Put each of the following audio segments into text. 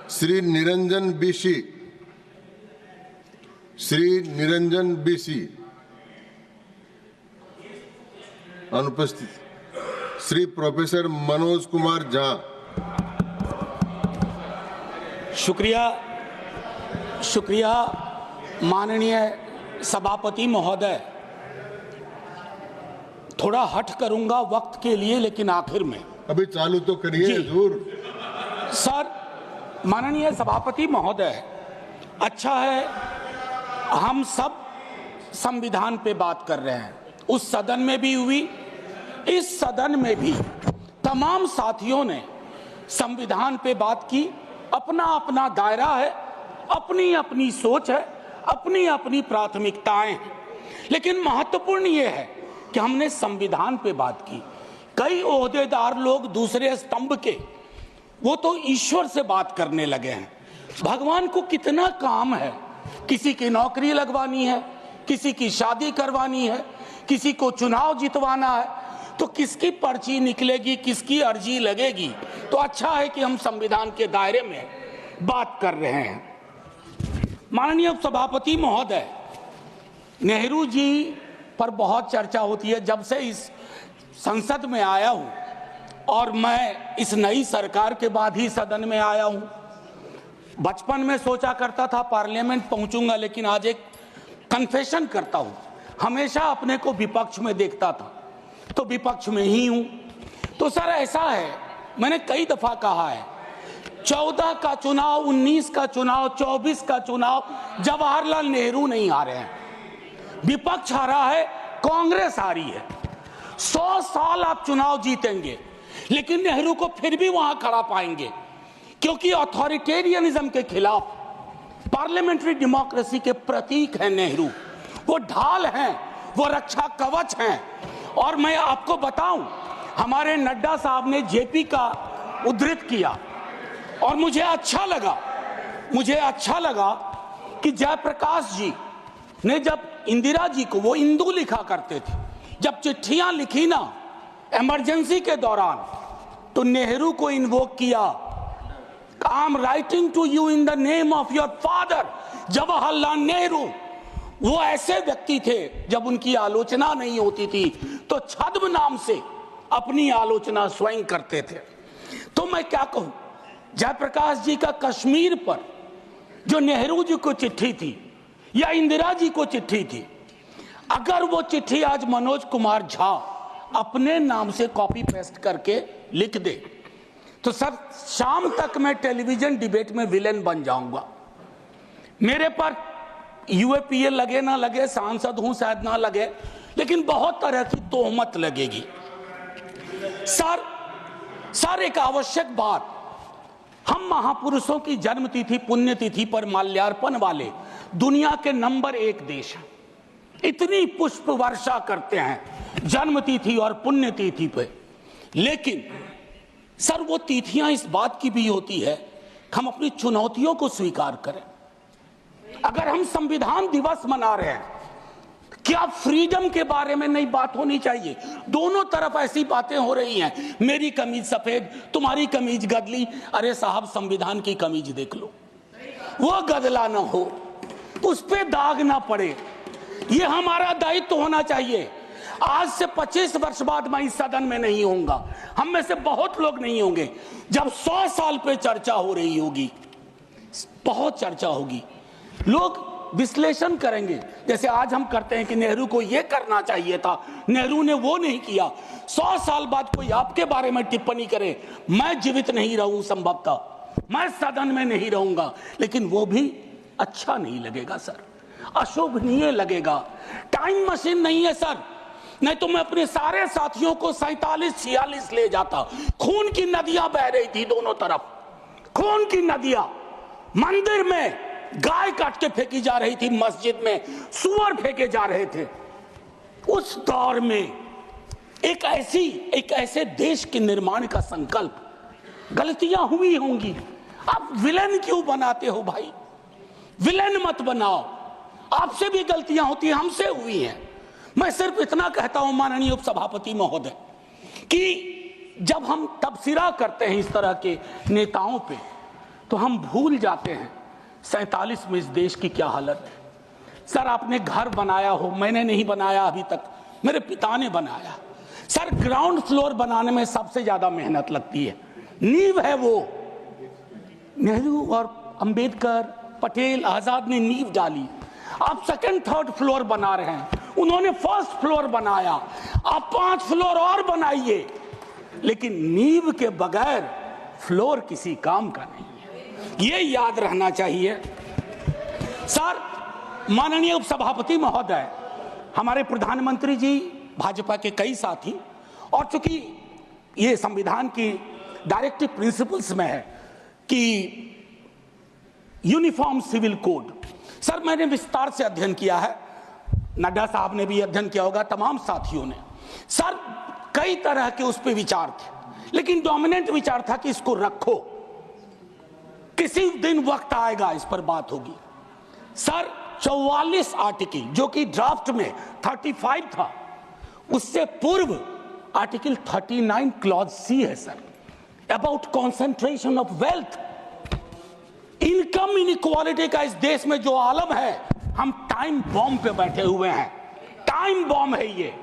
Shri Niranjan BC, Shri Niranjan BC अनुपस्थित। Shri professor Manoj Kumar Jha. शुक्रिया माननीय सभापति महोदय। थोड़ा हट करूंगा वक्त के लिए, लेकिन आखिर में अभी चालू तो करिए हुजूर। सर, माननीय सभापति महोदय, अच्छा है हम सब संविधान पे बात कर रहे हैं। उस सदन में भी हुई, इस सदन में भी तमाम साथियों ने संविधान पे बात की। अपना अपना दायरा है, अपनी अपनी सोच है, अपनी अपनी प्राथमिकताएं हैं, लेकिन महत्वपूर्ण यह है कि हमने संविधान पे बात की। कई ओहदेदार लोग दूसरे स्तंभ के, वो तो ईश्वर से बात करने लगे हैं। भगवान को कितना काम है, किसी की नौकरी लगवानी है, किसी की शादी करवानी है, किसी को चुनाव जितवाना है, तो किसकी पर्ची निकलेगी, किसकी अर्जी लगेगी। तो अच्छा है कि हम संविधान के दायरे में बात कर रहे हैं। माननीय सभापति महोदय, नेहरू जी पर बहुत चर्चा होती है जब से इस संसद में आया हूं, और मैं इस नई सरकार के बाद ही सदन में आया हूं। बचपन में सोचा करता था पार्लियामेंट पहुंचूंगा, लेकिन आज एक कन्फेशन करता हूं, हमेशा अपने को विपक्ष में देखता था, तो विपक्ष में ही हूं। तो सर ऐसा है, मैंने कई दफा कहा है, 14 का चुनाव, 19 का चुनाव, 24 का चुनाव, जवाहरलाल नेहरू नहीं हारे हैं, विपक्ष हारा है, कांग्रेस हारी है। 100 साल आप चुनाव जीतेंगे, लेकिन नेहरू को फिर भी वहां खड़ा पाएंगे, क्योंकि अथॉरिटेरियनिज्म के खिलाफ, पार्लियामेंट्री डेमोक्रेसी के प्रतीक हैं नेहरू। वो ढाल हैं, वो रक्षा कवच हैं। और मैं आपको बताऊं, हमारे नड्डा साहब ने जेपी का उद्धृत किया, और मुझे अच्छा लगा कि जयप्रकाश जी ने जब इंदिरा जी को, वो इंदू लिखा करते थे, जब चिट्ठियां लिखी ना इमरजेंसी के दौरान, तो नेहरू को इन्वोक किया। I am writing to you in the name of your father Jawaharlal Nehru. वो ऐसे व्यक्ति थे, जब उनकी आलोचना नहीं होती थी तो छद्म नाम से अपनी आलोचना स्वयं करते थे। तो मैं क्या कहूं, जयप्रकाश जी का कश्मीर पर जो नेहरू जी को चिट्ठी थी या इंदिरा जी को चिट्ठी थी, अगर वो चिट्ठी आज मनोज कुमार झा अपने नाम से कॉपी पेस्ट करके लिख दे, तो सर शाम तक मैं टेलीविजन डिबेट में विलेन बन जाऊंगा। मेरे पर यूएपीए लगे ना लगे, सांसद हूं शायद ना लगे, लेकिन बहुत तरह की तोहमत लगेगी। सर एक आवश्यक बात, हम महापुरुषों की जन्मतिथि, पुण्यतिथि पर माल्यार्पण वाले दुनिया के नंबर 1 देश हैं। इतनी पुष्प वर्षा करते हैं जन्मतिथि और पुण्यतिथि पे, लेकिन सर वो तिथियां इस बात की भी होती है कि हम अपनी चुनौतियों को स्वीकार करें। अगर हम संविधान दिवस मना रहे हैं, क्या फ्रीडम के बारे में नहीं बात होनी चाहिए? दोनों तरफ ऐसी बातें हो रही हैं, मेरी कमीज सफेद, तुम्हारी कमीज गदली। अरे साहब, संविधान की कमीज देख लो, वो गदला ना हो, उस पे दाग ना पड़े। ये हमारा दायित्व होना चाहिए। आज से 25 वर्ष बाद मैं इस सदन में नहीं होऊंगा, हम में से बहुत लोग नहीं होंगे। जब 100 साल पे चर्चा हो रही होगी, बहुत चर्चा होगी, लोग विश्लेषण करेंगे, जैसे आज हम करते हैं कि नेहरू को यह करना चाहिए था, नेहरू ने वो नहीं किया। 100 साल बाद कोई आपके बारे में टिप्पणी करे, मैं जीवित नहीं रहूं, संभवतः मैं सदन में नहीं रहूंगा, लेकिन वो भी अच्छा नहीं लगेगा सर, अशोभनीय लगेगा। टाइम मशीन नहीं है सर, नहीं तो मैं अपने सारे साथियों को 47-46 ले जाता। खून की नदियां बह रही थी दोनों तरफ, खून की नदियां। मंदिर में गाय काट के फेंकी जा रही थी, मस्जिद में सुअर फेंके जा रहे थे। उस दौर में एक ऐसे देश के निर्माण का संकल्प, गलतियां हुई होंगी। आप विलेन क्यों बनाते हो भाई? विलेन मत बनाओ, आपसे भी गलतियां होती हैं, हमसे हुई हैं। मैं सिर्फ इतना कहता हूं माननीय उपसभापति महोदय, कि जब हम तबसरा करते हैं इस तरह के नेताओं पे, तो हम भूल जाते हैं 47 में इस देश की क्या हालत है। सर आपने घर बनाया हो, मैंने नहीं बनाया अभी तक, मेरे पिता ने बनाया। सर ग्राउंड फ्लोर बनाने में सबसे ज्यादा मेहनत लगती है, नींव है वो। नेहरू और अंबेडकर, पटेल, आजाद ने नींव डाली। आप सेकंड थर्ड फ्लोर बना रहे हैं, उन्होंने फर्स्ट फ्लोर बनाया, आप 5 फ्लोर और बनाइए, लेकिन नींव के बगैर फ्लोर किसी काम का नहीं है, ये याद रहना चाहिए। सर माननीय उपसभापति महोदय, हमारे प्रधानमंत्री जी, भाजपा के कई साथी, और चूंकि ये संविधान की डायरेक्टिव प्रिंसिपल्स में है कि यूनिफॉर्म सिविल कोड, सर मैंने विस्तार से अध्ययन किया है, नड्डा साहब ने भी अध्ययन किया होगा, तमाम साथियों ने। सर कई तरह के उस पर विचार थे, लेकिन डोमिनेंट विचार था कि इसको रखो, किसी दिन वक्त आएगा इस पर बात होगी। सर 44 आर्टिकल जो कि ड्राफ्ट में 35 था, उससे पूर्व आर्टिकल 39 क्लॉज सी है sir, about concentration of wealth. Income inequality का इस देश में जो आलम है, हम टाइम बॉम्ब पे बैठे हुए हैं, टाइम बॉम्ब है ये,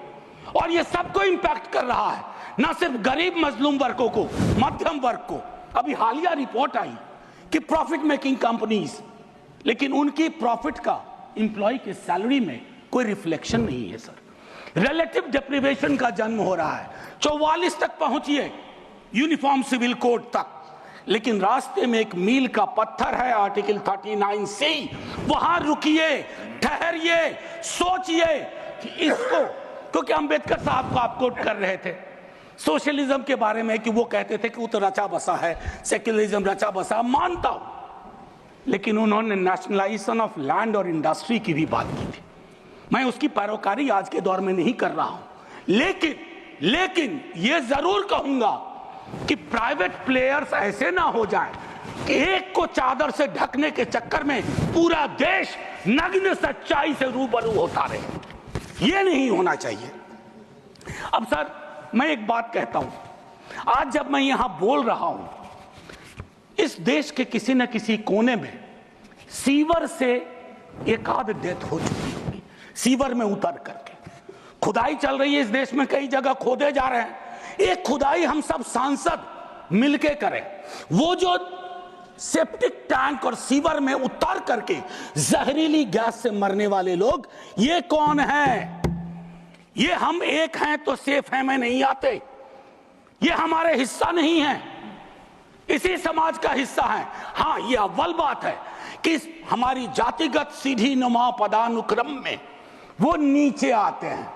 और ये सबको इंपैक्ट कर रहा है, ना सिर्फ गरीब मजलूम वर्गों को, मध्यम वर्ग को। अभी हालिया रिपोर्ट आई कि प्रॉफिट मेकिंग कंपनीज, लेकिन उनकी प्रॉफिट का एम्प्लॉय के सैलरी में कोई रिफ्लेक्शन नहीं है सर। रिलेटिव डिप्रिवेशन का जन्म हो रहा है। 44 तक पहुंचिए यूनिफॉर्म सिविल कोड तक, लेकिन रास्ते में एक मील का पत्थर है आर्टिकल 39 सी, वहां रुकिए, ठहरिए, सोचिए कि इसको, क्योंकि अंबेडकर साहब को आप कोट कर रहे थे सोशलिज्म के बारे में कि वो कहते थे कि वो तो रचा बसा है, सेक्युलरिज्म रचा बसा, मानता हूं, लेकिन उन्होंने नेशनलाइजेशन ऑफ लैंड और इंडस्ट्री की भी बात की थी। मैं उसकी पैरोकारी आज के दौर में नहीं कर रहा हूं, लेकिन ये जरूर कहूंगा कि प्राइवेट प्लेयर्स ऐसे ना हो जाएं कि एक को चादर से ढकने के चक्कर में पूरा देश नग्न सच्चाई से रूबरू होता रहे, ये नहीं होना चाहिए। अब सर मैं एक बात कहता हूं, आज जब मैं यहां बोल रहा हूं, इस देश के किसी न किसी कोने में सीवर से एक आध डेथ हो चुकी होगी, सीवर में उतर करके। खुदाई चल रही है इस देश में, कई जगह खोदे जा रहे हैं, एक खुदाई हम सब सांसद मिलके करें। वो जो सेप्टिक टैंक और सीवर में उतर करके जहरीली गैस से मरने वाले लोग, ये कौन है? ये हम एक हैं तो सेफ है में नहीं आते, ये हमारे हिस्सा नहीं है, इसी समाज का हिस्सा है। हाँ, ये अव्वल बात है कि हमारी जातिगत सीढ़ी नुमा पदानुक्रम में वो नीचे आते हैं,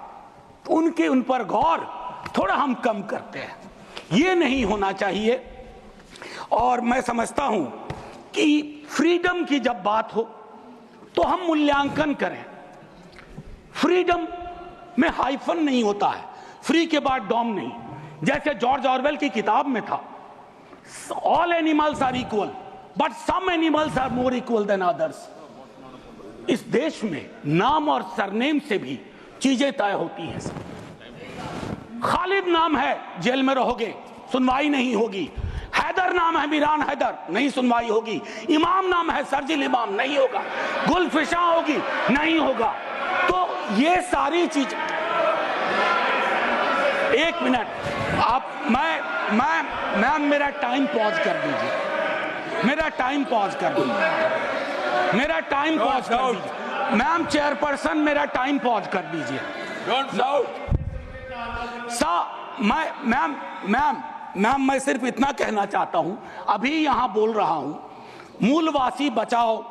उनके उन पर गौर थोड़ा हम कम करते हैं, ये नहीं होना चाहिए। और मैं समझता हूं कि फ्रीडम की जब बात हो तो हम मूल्यांकन करें। फ्रीडम में हाइफन नहीं होता है, फ्री के बाद डॉम नहीं, जैसे जॉर्ज ऑरवेल की किताब में था, all animals are equal but some animals are more equal than others. इस देश में नाम और सरनेम से भी चीजें तय होती हैं। खालिद नाम है, जेल में रहोगे, सुनवाई नहीं होगी। हैदर नाम है, मीरान हैदर, नहीं सुनवाई होगी। इमाम नाम है, सरजिल इमाम, नहीं होगा। गुलफिशा होगी, नहीं होगा। तो ये सारी चीज, एक मिनट आप, मैं मेरा टाइम पॉज कर दीजिए, मेरा टाइम पॉज कर दीजिए, मेरा टाइम पॉज कर दीजिए। मैम चेयरपर्सन, मेरा टाइम पॉज कर दीजिए। मैम मैं सिर्फ इतना कहना चाहता हूं, अभी यहां बोल रहा हूं, मूलवासी बचाओ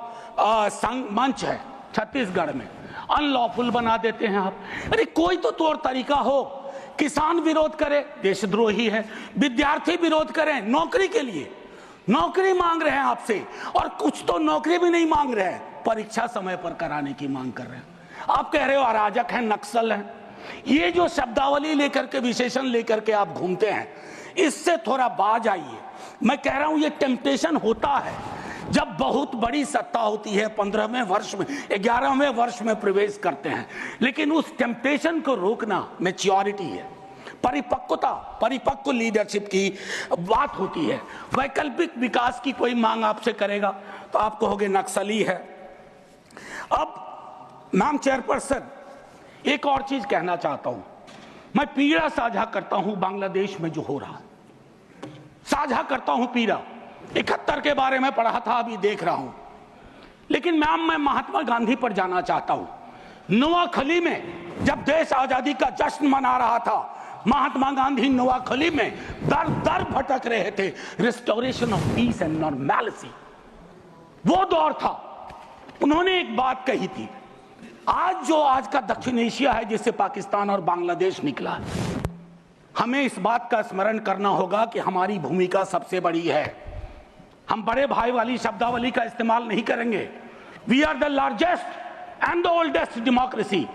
संघ मंच है छत्तीसगढ़ में, अनलॉफुल बना देते हैं आप। अरे कोई तो तौर तरीका हो, किसान विरोध करे, देशद्रोही है। विद्यार्थी विरोध करें नौकरी के लिए, नौकरी मांग रहे हैं आपसे, और कुछ तो नौकरी भी नहीं मांग रहे हैं, परीक्षा समय पर कराने की मांग कर रहे हैं। आप कह रहे हो अराजक हैं, नक्सल हैं। ये जो शब्दावली लेकर के, विशेषण लेकर के आप घूमते हैं, इससे थोड़ा बाज आइए। मैं कह रहा हूं ये टेम्पटेशन होता है जब बहुत बड़ी सत्ता होती है, 15वें वर्ष में, 11वें वर्ष में प्रवेश करते हैं, लेकिन उस टेम्पटेशन को रोकना मैच्योरिटी है। परिपक्व लीडरशिप की बात होती है। वैकल्पिक विकास की कोई मांग आपसे करेगा तो आप कहोगे नक्सली है। अब मैम चेयरपर्सन, एक और चीज कहना चाहता हूं, मैं पीड़ा साझा करता हूं बांग्लादेश में जो हो रहा है, साझा करता हूं पीड़ा। 71 के बारे में पढ़ा था, अभी देख रहा हूं। लेकिन मैम मैं महात्मा गांधी पर जाना चाहता हूं। नोआखली में जब देश आजादी का जश्न मना रहा था, महात्मा गांधी नोआखली में दर दर भटक रहे थे, restoration of peace and normality, वो दौर था। उन्होंने एक बात कही थी, आज का दक्षिण एशिया है जिससे पाकिस्तान और बांग्लादेश निकला है, हमें इस बात का स्मरण करना होगा कि हमारी भूमिका सबसे बड़ी है। हम बड़े भाई वाली शब्दावली का इस्तेमाल नहीं करेंगे। We are the largest and the oldest democracy.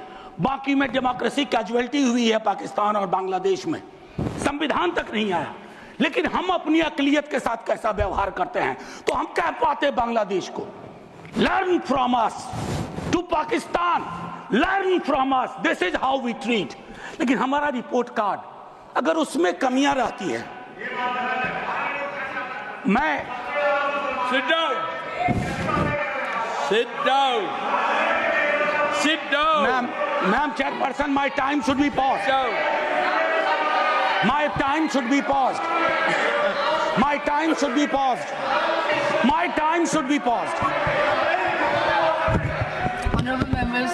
बाकी में डेमोक्रेसी कैजुअलिटी हुई है पाकिस्तान और बांग्लादेश में, संविधान तक नहीं आया। लेकिन हम अपनी अकलियत के साथ कैसा व्यवहार करते हैं, तो हम कह पाते बांग्लादेश को learn from us, to Pakistan learn from us, this is how we treat. लेकिन हमारा रिपोर्ट कार्ड अगर उसमें कमियां रहती है, मैं Sit down. Sit down. Sit down. Ma'am chairperson, my time should be paused. Sit down. My time should be paused. My time should be paused. My time should be paused. Honorable members.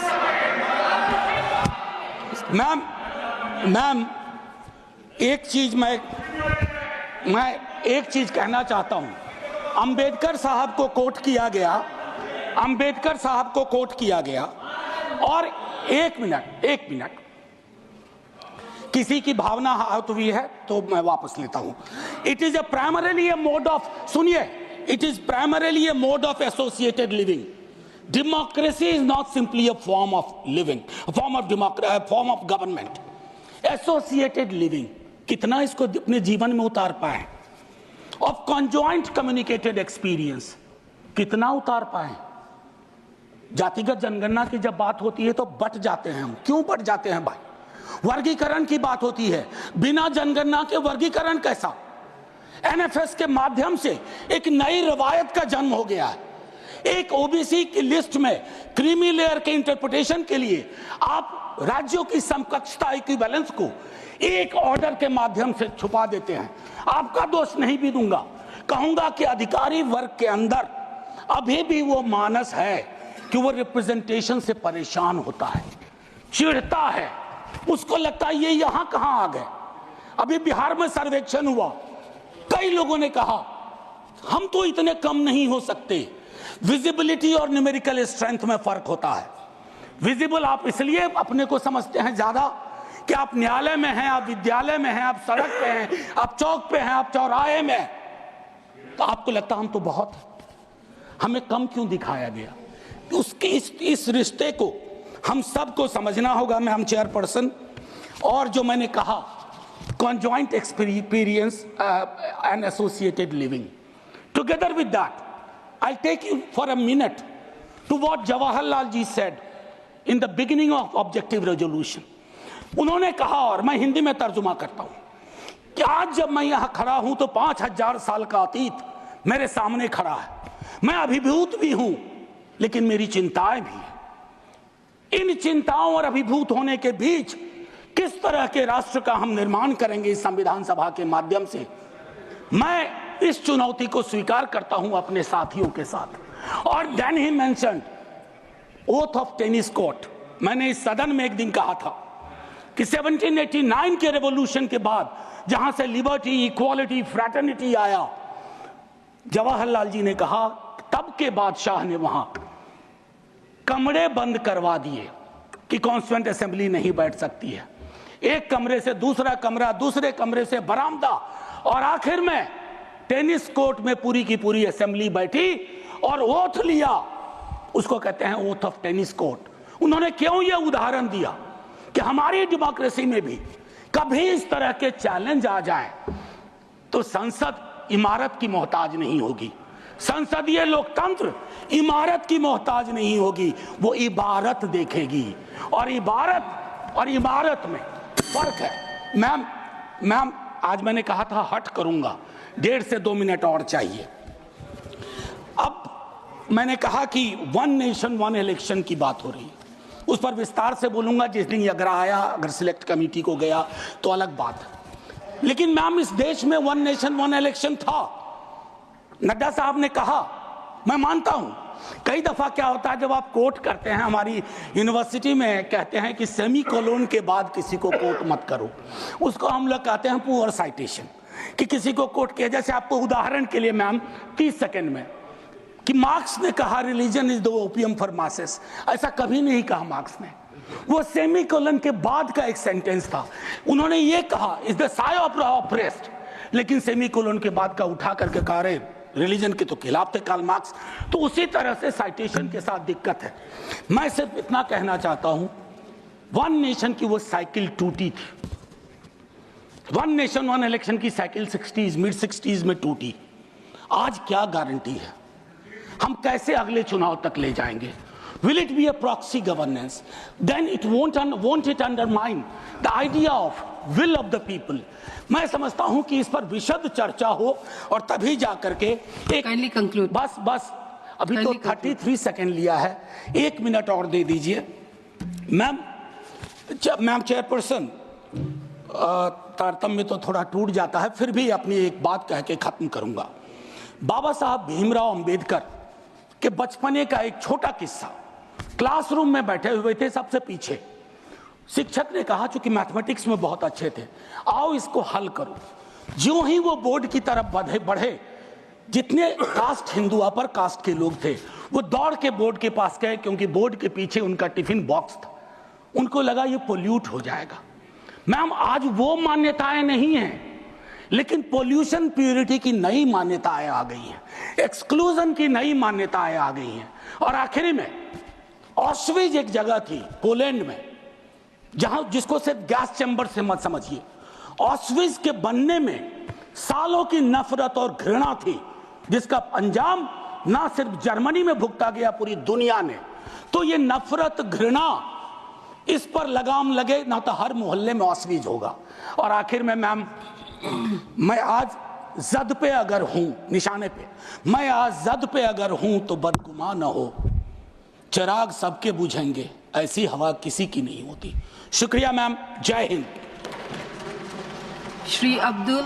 Ma'am एक चीज मैं एक चीज कहना चाहता हूं। अंबेडकर साहब को कोट किया गया, अंबेडकर साहब को कोट किया गया, और एक मिनट किसी की भावना आहत हुई है तो मैं वापस लेता हूं। It is primarily a mode of, सुनिए, it is primarily a mode of associated living. Democracy is not simply a form of living, form of government. Associated living, कितना इसको अपने जीवन में उतार पाए? ऑफ कॉन्जॉइंट कम्युनिकेटेड एक्सपीरियंस, कितना उतार पाए? जातिगत जनगणना की जब बात होती है तो बट जाते हैं हम। क्यों बट जाते हैं भाई? वर्गीकरण की बात होती है, बिना जनगणना के वर्गीकरण कैसा? एनएफएस के माध्यम से एक नई रवायत का जन्म हो गया है। एक ओबीसी की लिस्ट में क्रीमी लेयर के इंटरप्रिटेशन के लिए आप राज्यों की समकक्षता इक्विवेलेंस को एक ऑर्डर के माध्यम से छुपा देते हैं। आपका दोष नहीं भी दूंगा, कहूंगा कि अधिकारी वर्ग के अंदर अभी भी वो मानस है कि वो रिप्रेजेंटेशन से परेशान होता है, चिढ़ता है, उसको लगता है ये यहां कहां आ गए। अभी बिहार में सर्वेक्षण हुआ, कई लोगों ने कहा हम तो इतने कम नहीं हो सकते। विजिबिलिटी और न्यूमेरिकल स्ट्रेंथ में फर्क होता है। विजिबल आप इसलिए अपने को समझते हैं ज्यादा कि आप न्यायालय में हैं, आप विद्यालय में हैं, आप सड़क पे हैं, आप चौक पे हैं, आप चौराहे में हैं, तो आपको लगता हम तो बहुत, हमें कम क्यों दिखाया गया? उसके इस रिश्ते को हम सबको समझना होगा। मैम चेयरपर्सन, और जो मैंने कहा conjoint experience and associated living. Together with that, I'll take you for a minute to what Jawaharlal ji said in the beginning of objective resolution. उन्होंने कहा, और मैं हिंदी में तर्जुमा करता हूं, कि आज जब मैं यहां खड़ा हूं तो 5000 साल का अतीत मेरे सामने खड़ा है। मैं अभिभूत भी हूं, लेकिन मेरी चिंताएं भी हैं। इन चिंताओं और अभिभूत होने के बीच किस तरह के राष्ट्र का हम निर्माण करेंगे इस संविधान सभा के माध्यम से, मैं इस चुनौती को स्वीकार करता हूं अपने साथियों के साथ। और देन ही mentioned oath of tennis court. मैंने इस सदन में एक दिन कहा था कि 1789 के रेवोल्यूशन के बाद जहां से लिबर्टी, इक्वालिटी, फ्रैटर्निटी आया, जवाहरलाल जी ने कहा तब के बादशाह ने वहां कमरे बंद करवा दिए कि कॉन्स्टिट्यूएंट असेंबली नहीं बैठ सकती है। एक कमरे से दूसरा कमरा, दूसरे कमरे से बरामदा, और आखिर में टेनिस कोर्ट में पूरी की पूरी असेंबली बैठी और ओथ लिया। उसको कहते हैं ओथ ऑफ टेनिस कोर्ट। उन्होंने क्यों यह उदाहरण दिया कि हमारी डेमोक्रेसी में भी कभी इस तरह के चैलेंज आ जाए तो संसद इमारत की मोहताज नहीं होगी। संसदीय लोकतंत्र इमारत की मोहताज नहीं होगी, वो इबारत देखेगी। और इबारत और इमारत में फर्क है। मैम मैम आज मैंने कहा था हट करूंगा, 1.5 से 2 मिनट और चाहिए। अब मैंने कहा कि वन नेशन वन इलेक्शन की बात हो रही है, उस पर विस्तार से बोलूंगा। जिस दिन अगर आया, अगर सिलेक्ट कमेटी को गया तो अलग बात है, लेकिन मैम इस देश में वन नेशन वन इलेक्शन था। नड्डा साहब ने कहा, मैं मानता हूं। कई दफा क्या होता है, जब आप कोट करते हैं, हमारी यूनिवर्सिटी में कहते हैं कि सेमी कोलोन के बाद किसी को कोट मत करो, उसको हम लोग कहते हैं पुअर साइटेशन, कि किसी को कोट किया। जैसे आपको उदाहरण के लिए मैम 30 सेकेंड में, कि मार्क्स ने कहा religion is the opium for masses, ऐसा कभी नहीं कहा मार्क्स ने। वो सेमी कोलन के बाद का एक सेंटेंस था, उन्होंने ये कहा is the Sai of oppressed, लेकिन सेमी कोलन के बाद का उठा करके कहा रे रिलीजन के तो खिलाफ थे कार्ल मार्क्स। तो उसी तरह से साइटेशन के साथ दिक्कत है। मैं सिर्फ इतना कहना चाहता हूं, वन नेशन की वो साइकिल टूटी थी, वन नेशन वन इलेक्शन की साइकिल 60s मिड 60s में टूटी। आज क्या गारंटी है, हम कैसे अगले चुनाव तक ले जाएंगे? Will it be a proxy governance? Then it won't it undermine the idea of will of the people? मैं समझता हूं कि इस पर विशद चर्चा हो और तभी जाकर के Kindly conclude. बस अभी तो 33 सेकेंड लिया है, 1 मिनट और दे दीजिए। मैम चेयरपर्सन, तारतम्य तो थोड़ा टूट जाता है, फिर भी अपनी एक बात कह के खत्म करूंगा। बाबा साहब भीमराव अंबेडकर के बचपने का एक छोटा किस्सा। क्लासरूम में बैठे हुए थे सबसे पीछे, शिक्षक ने कहा, चूंकि मैथमेटिक्स में बहुत अच्छे थे, आओ इसको हल करो। ज्यों ही वो बोर्ड की तरफ बढ़े, जितने कास्ट हिंदू अपर कास्ट के लोग थे वो दौड़ के बोर्ड के पास गए, क्योंकि बोर्ड के पीछे उनका टिफिन बॉक्स था। उनको लगा ये पोल्यूट हो जाएगा। मैम आज वो मान्यताएं नहीं हैं, लेकिन पोल्यूशन प्योरिटी की नई मान्यताएं आ गई हैं, एक्सक्लूजन की नई मान्यताएं आ गई हैं। और आखिरी में ऑस्विज एक जगह थी पोलैंड में, जहां जिसको सिर्फ गैस चैम्बर से मत समझिए, ऑस्विज के बनने में सालों की नफरत और घृणा थी, जिसका अंजाम ना सिर्फ जर्मनी में भुगता गया, पूरी दुनिया ने। तो ये नफरत घृणा, इस पर लगाम लगे ना तो हर मोहल्ले में ऑस्विज होगा। और आखिर में मैम, मैं आज जद पे अगर हूं, निशाने पे, मैं आज जद पे अगर हूं तो बदगुमा न हो, चिराग सबके बुझेंगे, ऐसी हवा किसी की नहीं होती। शुक्रिया मैम, जय हिंद। श्री अब्दुल